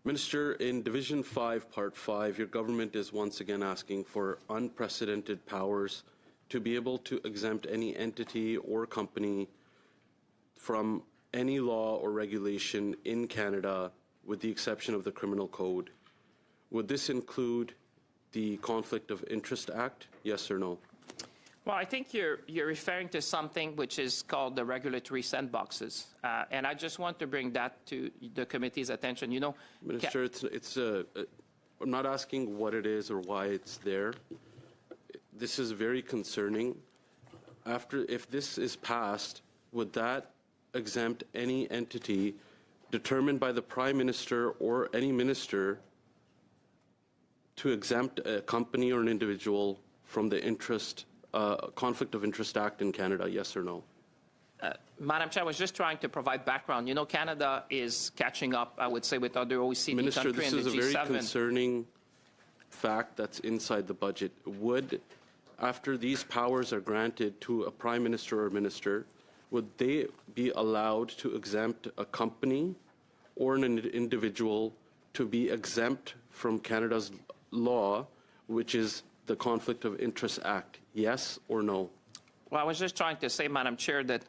Minister, in Division 5, Part 5, your government is once again asking for unprecedented powers to be able to exempt any entity or company from any law or regulation in Canada with the exception of the Criminal Code. Would this include the Conflict of Interest Act? Yes or no? Well, I think you're referring to something which is called the regulatory sandboxes, and I just want to bring that to the committee's attention. You know, Minister, I'm not asking what it is or why it's there. This is very concerning. If this is passed, would that exempt any entity determined by the Prime Minister or any minister to exempt a company or an individual from the Conflict of Interest Act in Canada, yes or no? Madam Chair, I was just trying to provide background. You know, Canada is catching up, I would say, with other OECD Minister, countries and the G7. This is a very concerning fact that's inside the budget. Would, after these powers are granted to a Prime Minister or Minister, would they be allowed to exempt a company or an individual to be exempt from Canada's law, which is the Conflict of Interest Act? Yes or no? Well, I was just trying to say, Madam Chair, that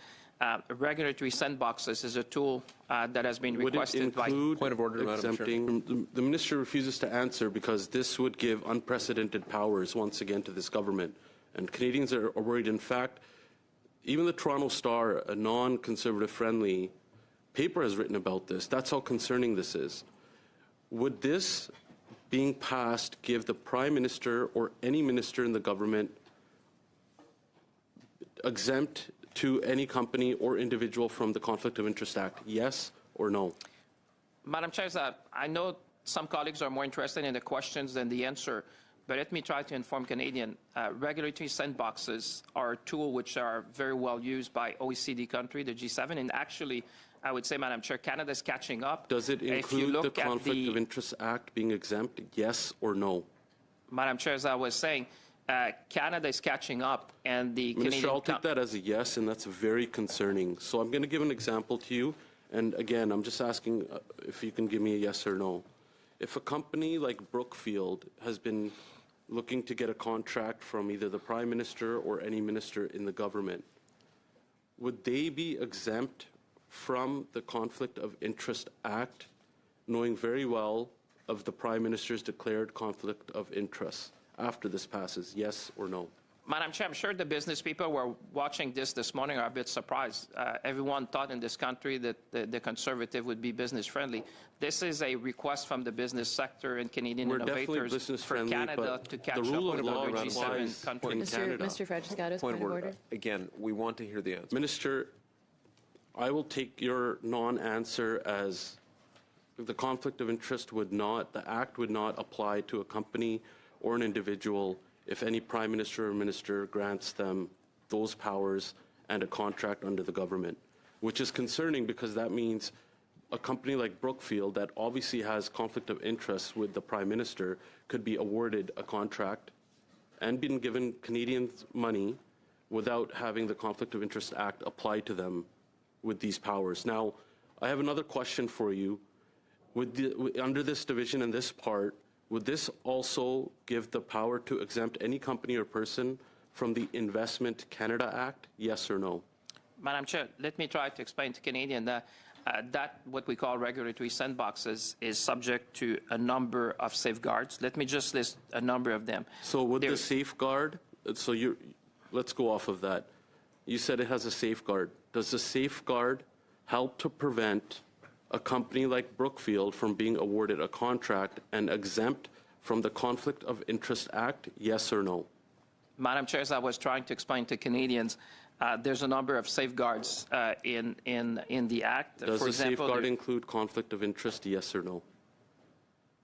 regulatory sandboxes is a tool that has been requested by... Point of order, Madam Chair. The Minister refuses to answer because this would give unprecedented powers once again to this government. And Canadians are worried. In fact, even the Toronto Star, a non-conservative friendly paper, has written about this. That's how concerning this is. Would this being passed give the Prime Minister or any minister in the government exempt to any company or individual from the Conflict of Interest Act? Yes or no? Madam Chair, I know some colleagues are more interested in the questions than the answer, but let me try to inform Canadians. Regulatory sandboxes are a tool which are very well used by OECD countries, the G7, and actually, I would say, Madam Chair, Canada is catching up. Does it include the Conflict of Interest Act being exempt? Yes or no? Madam Chair, as I was saying, Canada is catching up, and the Minister, I'll take that as a yes, and that's very concerning. So I'm going to give an example to you, and again, I'm just asking if you can give me a yes or no. If a company like Brookfield has been looking to get a contract from either the Prime Minister or any minister in the government, would they be exempt from the Conflict of Interest Act, knowing very well of the Prime Minister's declared conflict of interest after this passes? Yes or no? Madam Chair, I'm sure the business people who are watching this morning are a bit surprised. Everyone thought in this country that the Conservative would be business-friendly. This is a request from the business sector and Canadian innovators for Canada to catch up with other G7 countries. Mr. Fragis-Gatos, point of order. Again, we want to hear the answer. Minister, I will take your non-answer as the conflict of interest would not, the Act would not apply to a company or an individual if any Prime Minister or Minister grants them those powers and a contract under the government, which is concerning because that means a company like Brookfield that obviously has conflict of interest with the Prime Minister could be awarded a contract and been given Canadians money without having the Conflict of Interest Act apply to them with these powers. Now, I have another question for you. Under this division and this part, would this also give the power to exempt any company or person from the Investment Canada Act? Yes or no? Madam Chair, let me try to explain to Canadians that what we call regulatory sandboxes is subject to a number of safeguards. Let me just list a number of them. So would the safeguard, let's go off of that. You said it has a safeguard. Does the safeguard help to prevent a company like Brookfield from being awarded a contract and exempt from the Conflict of Interest Act? Yes or no? Madam Chair, as I was trying to explain to Canadians, there's a number of safeguards in the Act. Does the safeguard include conflict of interest? Yes or no?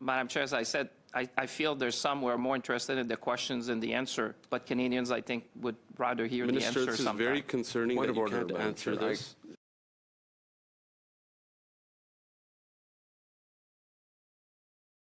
Madam Chair, as I said, I feel there's some who are more interested in the questions than the answer, but Canadians, I think, would rather hear the answer Minister, this is very concerning that you can't answer this.